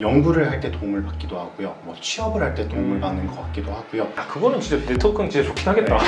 연구를 할 때 도움을 받기도 하고요. 뭐 취업을 할 때 도움을 받는 것 같기도 하고요. 그거는 진짜 네트워크는 진짜 좋긴 하겠다.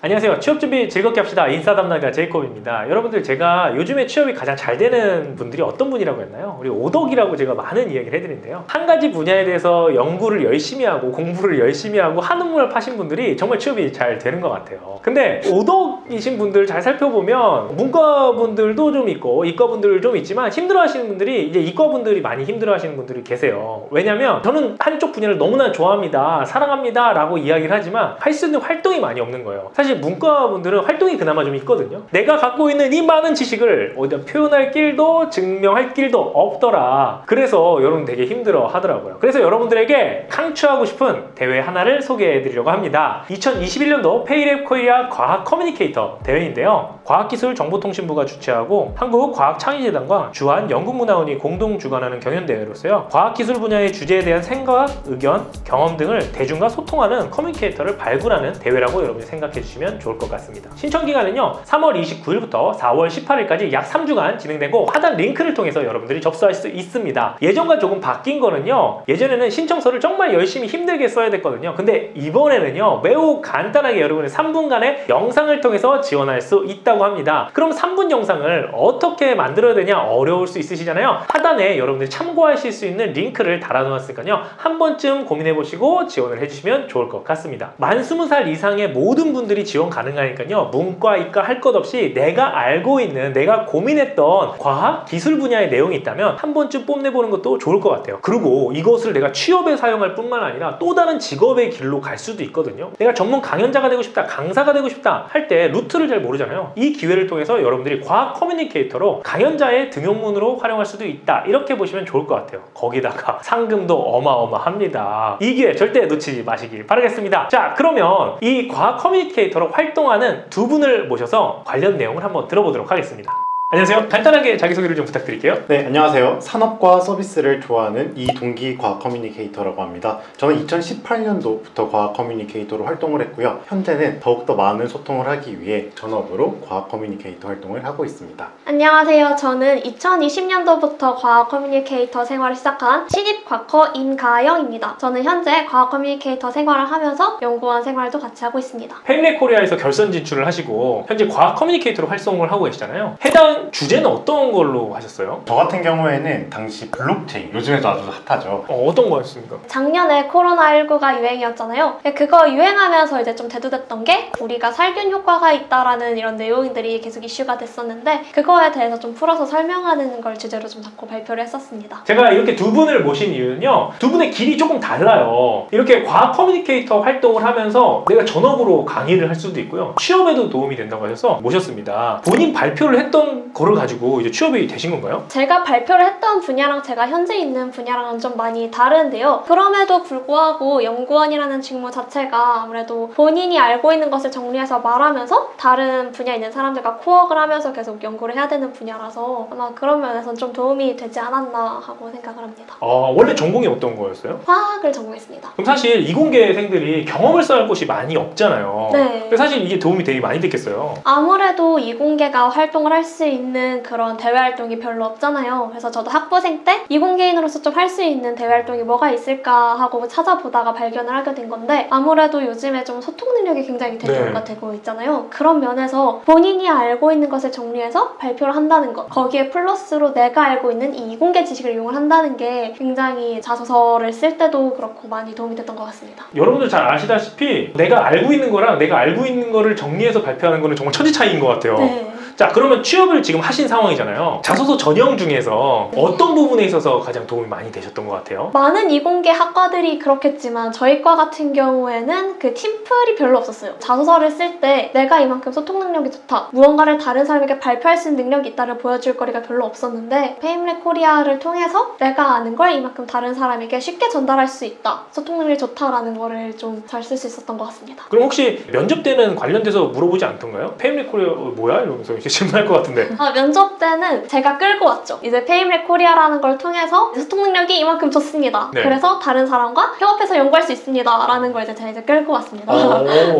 안녕하세요. 취업 준비 즐겁게 합시다. 인싸 담당자 제이콥입니다. 여러분들, 제가 요즘에 취업이 가장 잘 되는 분들이 어떤 분이라고 했나요? 우리 오덕이라고 제가 많은 이야기를 해드리는데요. 한 가지 분야에 대해서 연구를 열심히 하고 공부를 열심히 하고 한우물 파신 분들이 정말 취업이 잘 되는 것 같아요. 근데 오덕이신 분들 잘 살펴보면 문과 분들도 좀 있고 이과 분들 좀 있지만 힘들어 하시는 분들이 이제 이과 분들이 많이 힘들어 하시는 분들이 계세요. 왜냐면 저는 한쪽 분야를 너무나 좋아합니다. 사랑합니다. 라고 이야기를 하지만 할 수 있는 활동이 많이 없는 거예요. 사실 문과 분들은 활동이 그나마 좀 있거든요. 내가 갖고 있는 이 많은 지식을 어디다 표현할 길도 증명할 길도 없더라. 그래서 여러분 되게 힘들어 하더라고요. 그래서 여러분들에게 강추하고 싶은 대회 하나를 소개해 드리려고 합니다. 2021년도 페이랩 코리아 과학 커뮤니케이터 대회인데요. 과학기술정보통신부가 주최하고 한국과학창의재단과 주한연극문화원이 공동 주관하는 경연대회로서요. 과학기술 분야의 주제에 대한 생각, 의견, 경험 등을 대중과 소통하는 커뮤니케이터를 발굴하는 대회라고 여러분이 생각해 주시면 좋을 것 같습니다. 신청 기간은요 3월 29일부터 4월 18일까지 약 3주간 진행되고 하단 링크를 통해서 여러분들이 접수할 수 있습니다. 예전과 조금 바뀐 거는요, 예전에는 신청서를 정말 열심히 힘들게 써야 됐거든요. 근데 이번에는요 매우 간단하게 여러분의 3분간의 영상을 통해서 지원할 수 있다고 합니다. 그럼 3분 영상을 어떻게 만들어야 되냐 어려울 수 있으시잖아요. 하단에 여러분들이 참고하실 수 있는 링크를 달아놓았으니까요 한 번쯤 고민해보시고 지원을 해주시면 좋을 것 같습니다. 만 20살 이상의 모든 분들이 지원 가능하니까요. 문과, 이과 할 것 없이 내가 알고 있는, 내가 고민했던 과학, 기술 분야의 내용이 있다면 한 번쯤 뽐내보는 것도 좋을 것 같아요. 그리고 이것을 내가 취업에 사용할 뿐만 아니라 또 다른 직업의 길로 갈 수도 있거든요. 내가 전문 강연자가 되고 싶다, 강사가 되고 싶다 할 때 루트를 잘 모르잖아요. 이 기회를 통해서 여러분들이 과학 커뮤니케이터로 강연자의 등용문으로 활용할 수도 있다. 이렇게 보시면 좋을 것 같아요. 거기다가 상금도 어마어마합니다. 이 기회 절대 놓치지 마시길 바라겠습니다. 자, 그러면 이 과학 커뮤니케이터로 활동하는 두 분을 모셔서 관련 내용을 한번 들어보도록 하겠습니다. 안녕하세요. 간단하게 자기소개를 좀 부탁드릴게요. 네, 안녕하세요. 산업과 서비스를 좋아하는 이동기 과학 커뮤니케이터라고 합니다. 저는 2018년도부터 과학 커뮤니케이터로 활동을 했고요. 현재는 더욱더 많은 소통을 하기 위해 전업으로 과학 커뮤니케이터 활동을 하고 있습니다. 안녕하세요. 저는 2020년도부터 과학 커뮤니케이터 생활을 시작한 신입 과커 임가영입니다. 저는 현재 과학 커뮤니케이터 생활을 하면서 연구원 생활도 같이 하고 있습니다. 페이랩 코리아에서 결선 진출을 하시고 현재 과학 커뮤니케이터로 활동을 하고 계시잖아요. 해당 주제는 어떤 걸로 하셨어요? 저 같은 경우에는 당시 블록체인, 요즘에도 아주 핫하죠. 어떤 거였습니까? 작년에 코로나19가 유행이었잖아요. 그거 유행하면서 이제 좀 대두됐던 게 우리가 살균 효과가 있다라는 이런 내용들이 계속 이슈가 됐었는데 그거에 대해서 좀 풀어서 설명하는 걸 주제로 좀 잡고 발표를 했었습니다. 제가 이렇게 두 분을 모신 이유는요, 두 분의 길이 조금 달라요. 이렇게 과학 커뮤니케이터 활동을 하면서 내가 전업으로 강의를 할 수도 있고요, 취업에도 도움이 된다고 하셔서 모셨습니다. 본인 발표를 했던 거를 가지고 이제 취업이 되신 건가요? 제가 발표를 했던 분야랑 제가 현재 있는 분야랑은 좀 많이 다른데요. 그럼에도 불구하고 연구원이라는 직무 자체가 아무래도 본인이 알고 있는 것을 정리해서 말하면서 다른 분야에 있는 사람들과 코워크를 하면서 계속 연구를 해야 되는 분야라서 아마 그런 면에서는 좀 도움이 되지 않았나 하고 생각을 합니다. 원래 전공이 어떤 거였어요? 화학을 전공했습니다. 그럼 사실 이공계생들이 경험을 쌓을 곳이 많이 없잖아요. 네. 근데 사실 이게 도움이 되게 많이 됐겠어요. 아무래도 이공계가 활동을 할 수 있는 그런 대외 활동이 별로 없잖아요. 그래서 저도 학부생 때 이공계인으로서 좀 할 수 있는 대외 활동이 뭐가 있을까 하고 찾아보다가 발견을 하게 된 건데 아무래도 요즘에 좀 소통 능력이 굉장히 대두가 되고 있잖아요. 그런 면에서 본인이 알고 있는 것을 정리해서 발표를 한다는 것, 거기에 플러스로 내가 알고 있는 이 이공계 지식을 이용을 한다는 게 굉장히 자소서를 쓸 때도 그렇고 많이 도움이 됐던 것 같습니다. 여러분들 잘 아시다시피 내가 알고 있는 거랑 내가 알고 있는 거를 정리해서 발표하는 거는 정말 천지 차이인 것 같아요. 네. 자, 그러면 취업을 지금 하신 상황이잖아요. 자소서 전형 중에서 어떤 부분에 있어서 가장 도움이 많이 되셨던 것 같아요? 많은 이공계 학과들이 그렇겠지만 저희 과 같은 경우에는 그 팀플이 별로 없었어요. 자소서를 쓸 때 내가 이만큼 소통 능력이 좋다, 무언가를 다른 사람에게 발표할 수 있는 능력이 있다를 보여줄 거리가 별로 없었는데 페이랩 코리아를 통해서 내가 아는 걸 이만큼 다른 사람에게 쉽게 전달할 수 있다, 소통 능력이 좋다라는 거를 좀 잘 쓸 수 있었던 것 같습니다. 그럼 혹시 면접 때는 관련돼서 물어보지 않던가요? 페이랩 코리아 뭐야? 이러면서 이렇게 질문할 것 같은데. 면접 때는 제가 끌고 왔죠. 이제 페임랩 코리아라는 걸 통해서 소통 능력이 이만큼 좋습니다. 네. 그래서 다른 사람과 협업해서 연구할 수 있습니다. 라는 걸 제가 이제 끌고 왔습니다.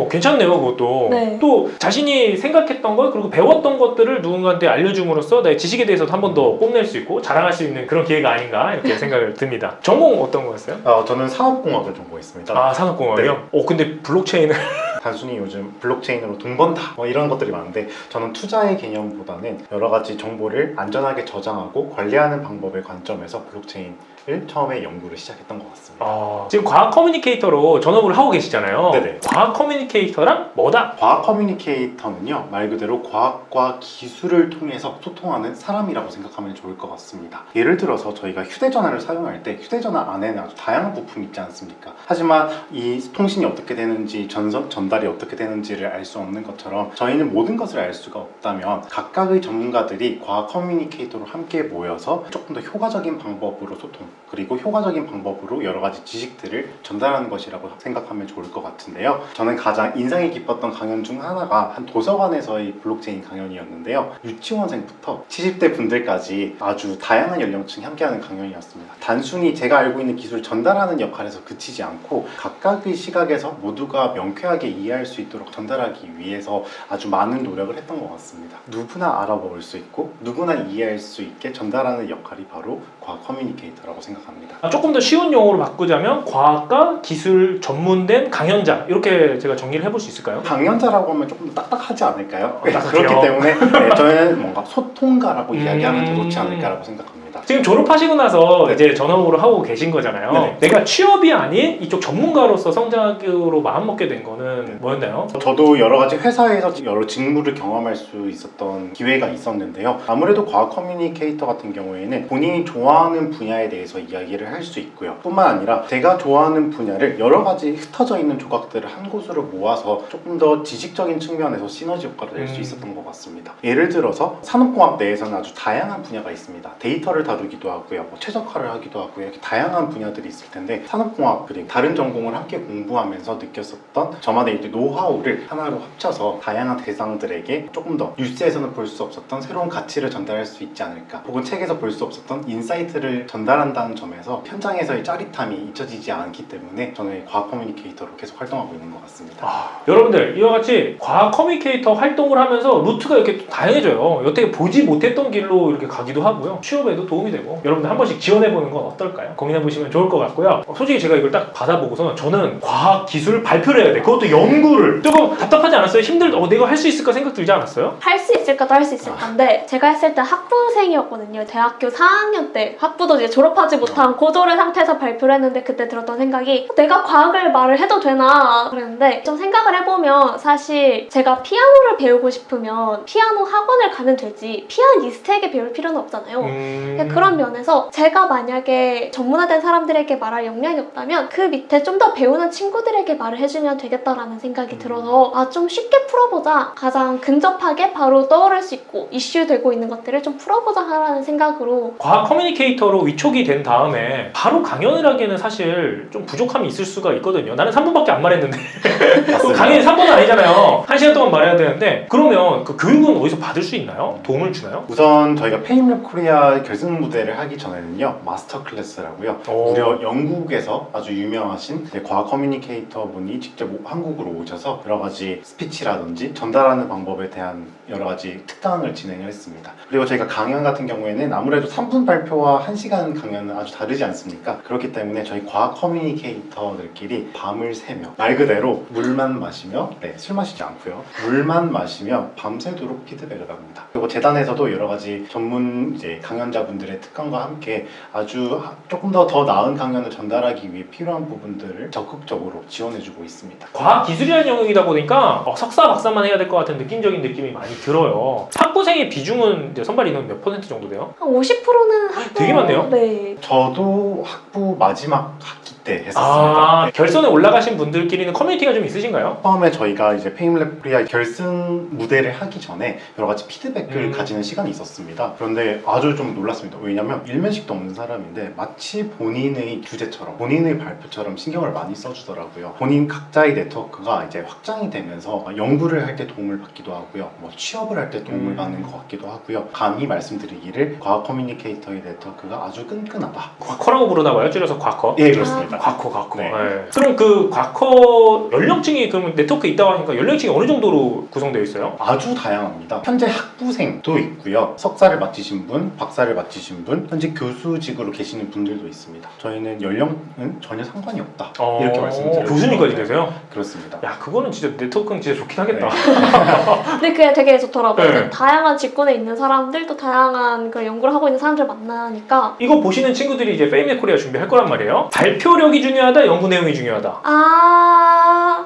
괜찮네요, 그것도. 네. 또 자신이 생각했던 것 그리고 배웠던 것들을 누군가한테 알려줌으로써 내 지식에 대해서도 한 번 더 뽐낼 수 있고 자랑할 수 있는 그런 기회가 아닌가 이렇게 생각을 듭니다. 전공 어떤 거였어요? 저는 산업공학을 전공했습니다. 아, 산업공학이요? 근데 블록체인을 단순히 요즘 블록체인으로 돈 번다 뭐 이런 것들이 많은데 저는 투자의 개념보다는 여러 가지 정보를 안전하게 저장하고 관리하는 방법의 관점에서 블록체인을 처음에 연구를 시작했던 것 같습니다. 지금 과학 커뮤니케이터로 전업을 하고 계시잖아요. 네네. 과학 커뮤니케이터랑 뭐다? 과학 커뮤니케이터는요, 말 그대로 과학과 기술을 통해서 소통하는 사람이라고 생각하면 좋을 것 같습니다. 예를 들어서 저희가 휴대전화를 사용할 때 휴대전화 안에는 아주 다양한 부품이 있지 않습니까? 하지만 이 통신이 어떻게 되는지 전달이 어떻게 되는지를 알 수 없는 것처럼 저희는 모든 것을 알 수가 없다면 각각의 전문가들이 과학 커뮤니케이터로 함께 모여서 조금 더 효과적인 방법으로 소통 그리고 효과적인 방법으로 여러 가지 지식들을 전달하는 것이라고 생각하면 좋을 것 같은데요. 저는 가장 인상이 깊었던 강연 중 하나가 한 도서관에서의 블록체인 강연이었는데요. 유치원생부터 70대 분들까지 아주 다양한 연령층이 함께하는 강연이었습니다. 단순히 제가 알고 있는 기술을 전달하는 역할에서 그치지 않고 각각의 시각에서 모두가 명쾌하게 이해할 수 있도록 전달하기 위해서 아주 많은 노력을 했던 것 같습니다. 누구나 알아볼 수 있고 누구나 이해할 수 있게 전달하는 역할이 바로 과학 커뮤니케이터라고 생각합니다. 조금 더 쉬운 용어로 바꾸자면 과학과 기술 전문된 강연자 이렇게 제가 정리를 해볼 수 있을까요? 강연자라고 하면 조금 더 딱딱하지 않을까요? 딱딱해요. 그렇기 때문에 저희는 뭔가 소통가라고 이야기하면 더 좋지 않을까라고 생각합니다. 지금 졸업하시고 나서 네. 이제 전업으로 하고 계신 거잖아요. 네네. 내가 취업이 아닌 이쪽 전문가로서 성장하기로 마음먹게 된 거는 뭐였나요? 저도 여러 가지 회사에서 여러 직무를 경험할 수 있었던 기회가 있었는데요. 아무래도 과학 커뮤니케이터 같은 경우에는 본인이 좋아하는 분야에 대해서 이야기를 할 수 있고요. 뿐만 아니라 제가 좋아하는 분야를 여러 가지 흩어져 있는 조각들을 한 곳으로 모아서 조금 더 지식적인 측면에서 시너지 효과를 낼 수 있었던 것 같습니다. 예를 들어서 산업공학 내에서는 아주 다양한 분야가 있습니다. 데이터를 다루기도 하고요. 최적화를 하기도 하고요. 이렇게 다양한 분야들이 있을 텐데 산업공학 그리고 다른 전공을 함께 공부하면서 느꼈었던 저만의 이제 노하우를 하나로 합쳐서 다양한 대상들에게 조금 더 뉴스에서는 볼 수 없었던 새로운 가치를 전달할 수 있지 않을까 혹은 책에서 볼 수 없었던 인사이트를 전달한다는 점에서 현장에서의 짜릿함이 잊혀지지 않기 때문에 저는 과학 커뮤니케이터로 계속 활동하고 있는 것 같습니다. 여러분들 이와 같이 과학 커뮤니케이터 활동을 하면서 루트가 이렇게 또 다양해져요. 여태 보지 못했던 길로 이렇게 가기도 하고요. 취업에도 도움이 되고 여러분들 한 번씩 지원해보는 건 어떨까요? 고민해보시면 좋을 것 같고요. 솔직히 제가 이걸 딱 받아보고서는 저는 과학 기술 발표를 해야 돼. 그것도 연구를. 조금 답답하지 않았어요? 내가 할 수 있을까 생각 들지 않았어요? 할 수 있을까도 할 수 있을 건데 제가 했을 때 학부생이었거든요. 대학교 4학년 때 학부도 이제 졸업하지 못한 고졸의 상태에서 발표를 했는데 그때 들었던 생각이 내가 과학을 말을 해도 되나 그랬는데 좀 생각을 해보면 사실 제가 피아노를 배우고 싶으면 피아노 학원을 가면 되지 피아니스트에게 배울 필요는 없잖아요. 그런 면에서 제가 만약에 전문화된 사람들에게 말할 역량이 없다면 그 밑에 좀 더 배우는 친구들에게 말을 해주면 되겠다라는 생각이 들어서 좀 쉽게 풀어보자 가장 근접하게 바로 떠오를 수 있고 이슈되고 있는 것들을 좀 풀어보자 하라는 생각으로 과학 커뮤니케이터로 위촉이 된 다음에 바로 강연을 하기에는 사실 좀 부족함이 있을 수가 있거든요. 나는 3분밖에 안 말했는데 강연이 3분은 아니잖아요. 1시간 동안 말해야 되는데 그러면 그 교육은 어디서 받을 수 있나요? 도움을 주나요? 우선 저희가 페임랩 코리아 결승 무대를 하기 전에는요 마스터 클래스라고요 무려 영국에서 아주 유명하신 과학 커뮤니케이터 분이 직접 한국으로 오셔서 여러 가지 스피치라든지 전달하는 방법에 대한 여러 가지 특강을 진행을 했습니다. 그리고 저희가 강연 같은 경우에는 아무래도 3분 발표와 1시간 강연은 아주 다르지 않습니까? 그렇기 때문에 저희 과학 커뮤니케이터들끼리 밤을 새며 말 그대로 물만 마시며 술 마시지 않고요 물만 마시며 밤새도록 피드백을 합니다. 그리고 재단에서도 여러 가지 전문 강연자분들의 특강과 함께 아주 조금 더 나은 강연을 전달하기 위해 필요한 부분들을 적극적으로 지원해주고 있습니다. 과학 기술이라는 영역이다 보니까 석사 박사만 해야 될 것 같은 느낌적인 느낌이 많이 들어요. 학부생의 비중은 이제 선발 인원 몇 % 정도 돼요? 한 50%는 학부 되게 많네요. 네. 저도 학부 마지막 학기 때 했었습니다. 결선에 올라가신 분들끼리는 커뮤니티가 좀 있으신가요? 처음에 저희가 이제 페임랩 코리아 결승 무대를 하기 전에 여러 가지 피드백을 가지는 시간이 있었습니다. 그런데 아주 좀 놀랐습니다. 왜냐면 일면식도 없는 사람인데 마치 본인의 주제처럼 본인의 발표처럼 신경을 많이 써주더라고요. 본인 각자의 네트워크가 이제 확장이 되면서 연구를 할 때 도움을 받기도 하고요. 뭐 취업을 할 때 도움을 받는 것 같기도 하고요. 감히 말씀드리기를 과학 커뮤니케이터의 네트워크가 아주 끈끈하다. 과커라고 부르나 봐요? 줄여서 과커? 예, 그렇습니다. 과커. 네. 네. 그럼 그 과커 연령층이 그럼 네트워크에 있다고 하니까 연령층이 어느 정도로 구성되어 있어요? 아주 다양합니다. 현재 학부생도 있고요. 석사를 마치신 분, 박사를 마치신 분, 현재 교수직으로 계시는 분들도 있습니다. 저희는 연령은 전혀 상관이 없다. 이렇게 말씀드려요. 교수님까지 계세요? 그렇습니다. 야, 그거는 진짜 네트워크는 진짜 좋긴 하겠다. 근데 그게 되게 좋더라고요. 네. 다양한 직군에 있는 사람들, 또 다양한 그 연구를 하고 있는 사람들 만나니까. 이거 보시는 친구들이 이제 페임랩 코리아 준비할 거란 말이에요. 발표력이 중요하다, 연구 내용이 중요하다.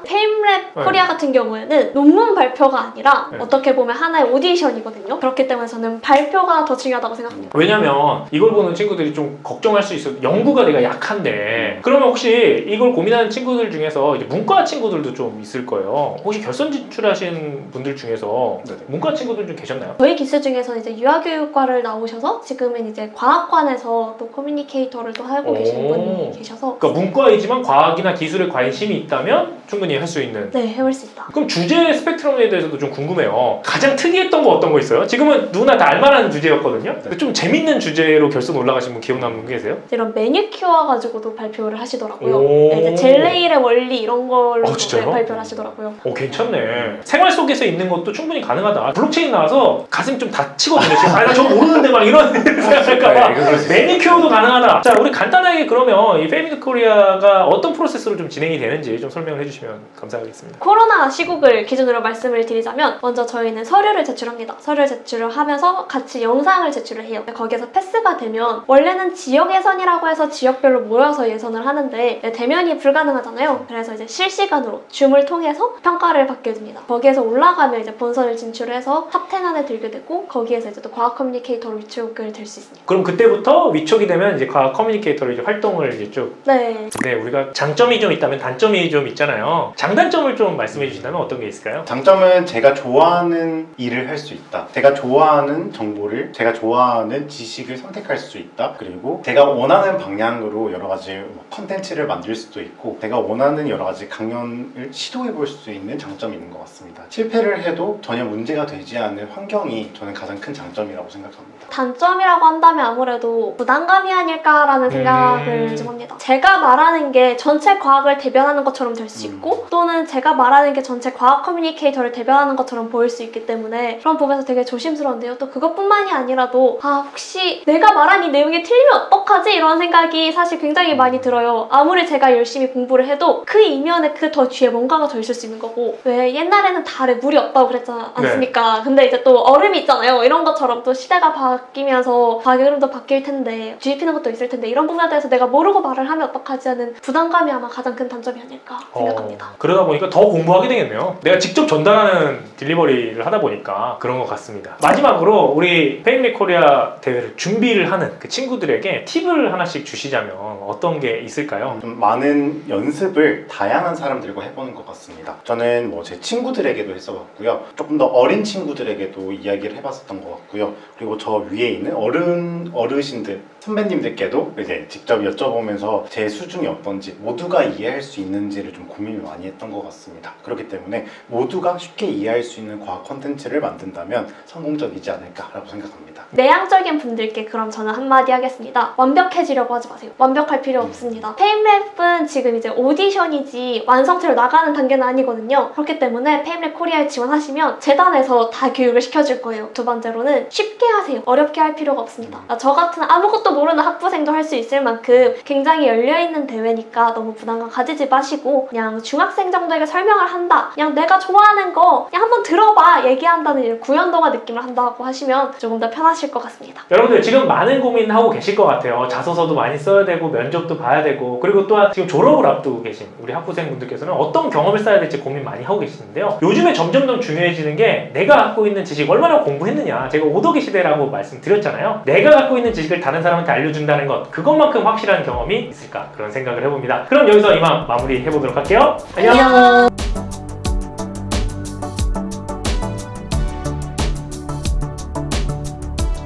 페임랩 코리아 같은 경우에는 논문 발표가 아니라 네. 어떻게 보면 하나의 오디션이거든요. 그렇기 때문에 저는 발표가 더 중요하다고 생각합니다. 왜냐면 이걸 보는 친구들이 좀 걱정할 수 있어. 연구가 내가 약한데. 그러면 혹시 이걸 고민하는 친구들 중에서 이제 문과 친구들도 좀 있을 거예요. 혹시 결선 진출하신 분들 중에서 네네. 문과 친구들 좀 계셨나요? 저희 기수 중에서는 이제 유아교육과를 나오셔서 지금은 이제 과학관에서 또 커뮤니케이터를 또 하고 계신 분이 계셔서 그러니까 문과이지만 과학이나 기술에 관심이 있다면 충분히 할 수 있는. 네, 해볼 수 있다. 그럼 주제 스펙트럼에 대해서도 좀 궁금해요. 가장 특이했던 거 어떤 거 있어요? 지금은 누구나 다 알만한 주제였거든요. 근데 좀 재밌는 주제로 결선 올라가신 분 기억 남는 분 계세요? 이런 매니큐어 가지고도 발표를 하시더라고요. 오. 네, 이제 젤네일의 원리 이런 걸로 진짜요? 네, 발표를 하시더라고요. 괜찮네. 생활 속에서 있는 것도 충분히 가능하다. 블록체인 나와서 가슴이 좀 다치거든요. 지금 나 저거 모르는데 막 이런 생각할까봐. 네, 그럴 수 있어요. 매니큐어도 가능하다. 자, 우리 간단하게 그러면 이 페이미드 코리아가 어떤 프로세스로 좀 진행이 되는지 좀 설명을 해주시면 감사하겠습니다. 코로나 시국을 기준으로 말씀을 드리자면 먼저 저희는 서류를 제출합니다. 서류를 제출을 하면서 같이 영상을 제출을 해요. 거기에서 패스가 되면 원래는 지역 예선이라고 해서 지역별로 모여서 예선을 하는데 대면이 불가능하잖아요. 그래서 이제 실시간으로 줌을 통해서 평가를 받게 됩니다. 거기에서 올라가면 이제 본선을 진출해서 탑10 안에 들게 되고 거기에서 이제 또 과학 커뮤니케이터로 위촉을 될 수 있습니다. 그럼 그때부터 위촉이 되면 이제 과학 커뮤니케이터로 이제 활동을 이제 쭉. 네. 네, 우리가 장점이 좀 있다면 단점이 좀 있잖아요. 장단점을 좀 말씀해 주신다면 어떤 게 있을까요? 장점은 제가 좋아하는 일을 할 수 있다. 제가 좋아하는 정보를, 제가 좋아하는 지식을 선택할 수 있다. 그리고 제가 원하는 방향으로 여러 가지 컨텐츠를 만들 수도 있고 제가 원하는 여러 가지 강연을 시도해 볼 수 있는 장점이 있는 것 같습니다. 실패를 해도 전혀 문제가 되지 않는 환경이 저는 가장 큰 장점이라고 생각합니다. 단점이라고 한다면 아무래도 부담감이 아닐까라는 생각을 좀 합니다. 제가 말하는 게 전체 과학을 대변하는 것처럼 될 수 있고 또는 제가 말하는 게 전체 과학 커뮤니케이터를 대변하는 것처럼 보일 수 있기 때문에 그런 부분에서 되게 조심스러운데요. 또 그것뿐만이 아니라도 혹시 내가 말한 이 내용이 틀리면 어떡하지? 이런 생각이 사실 굉장히 많이 들어요. 아무리 제가 열심히 공부를 해도 그 이면에 그 더 뒤에 뭔가가 더 있을 수 있는 거고 왜 옛날에는 달에 물이 없다고 그랬지 않습니까? 네. 근데 이제 또 얼음이 있잖아요. 이런 것처럼 또 시대가 바뀌면서 과학의 흐름도 바뀔 텐데 뒤집히는 것도 있을 텐데 이런 부분에 대해서 내가 모르고 말을 하면 어떡하지 하는 부담감이 아마 가장 큰 단점이 아닐까 생각합니다. 그러다 보니까 더 공부하게 되겠네요. 내가 직접 전달하는 딜리버리를 하다 보니까 그런 것 같습니다. 마지막으로 우리 페임랩 코리아 대회를 준비를 하는 그 친구들에게 팁을 하나씩 주시자면 어떤 게 있을까요? 좀 많은 연습을 다양한 사람들과 해보는 것 같습니다. 저는 뭐 제 친구들에게도 했어봤고요. 조금 더 어린 친구들에게도 이야기를 해봤었던 것 같고요. 그리고 저 위에 있는 어르신들, 선배님들께도 이제 직접 여쭤보면서 제 수준이 어떤지 모두가 이해할 수 있는지를 좀 고민을 많이 했던 것 같습니다. 그렇기 때문에 모두가 쉽게 이해할 수 있는 과학 콘텐츠를 만든다면 성공적이지 않을까라고 생각합니다. 내향적인 분들께 그럼 저는 한마디 하겠습니다. 완벽해지려고 하지 마세요. 완벽할 필요 없습니다. 페임랩은 지금 이제 오디션이지 완성체로 나가는 단계는 아니거든요. 그렇기 때문에 페임랩 코리아에 지원하시면 재단에서 다 교육을 시켜줄 거예요. 두 번째로는 쉽게 하세요. 어렵게 할 필요가 없습니다. 저 같은 아무것도 모르는 학부생도 할 수 있을 만큼 굉장히 열려있는 대회니까 너무 부담감 가지지 마시고 그냥 중학생 정도에게 설명을 한다. 그냥 내가 좋아하는 거 그냥 한번 들어봐. 얘기한다는 이런 구연동화 느낌을 한다고 하시면 조금 더 편하실 것 같습니다. 여러분들 지금 많은 고민하고 계실 것 같아요. 자소서도 많이 써야 되고 면접도 봐야 되고 그리고 또한 지금 졸업을 앞두고 계신 우리 학부생분들께서는 어떤 경험을 쌓아야 될지 고민 많이 하고 계시는데요. 요즘에 점점 더 중요해지는 게 내가 갖고 있는 지식 얼마나 공부했느냐. 제가 오덕의 시대라고 말씀드렸잖아요. 내가 갖고 있는 지식을 다른 사람한테 알려준다는 것 그것만큼 확실한 경험이 있을까 그런 생각을 해봅니다. 그럼 여기서 이만 마무리 해보도록 할게요. 안녕.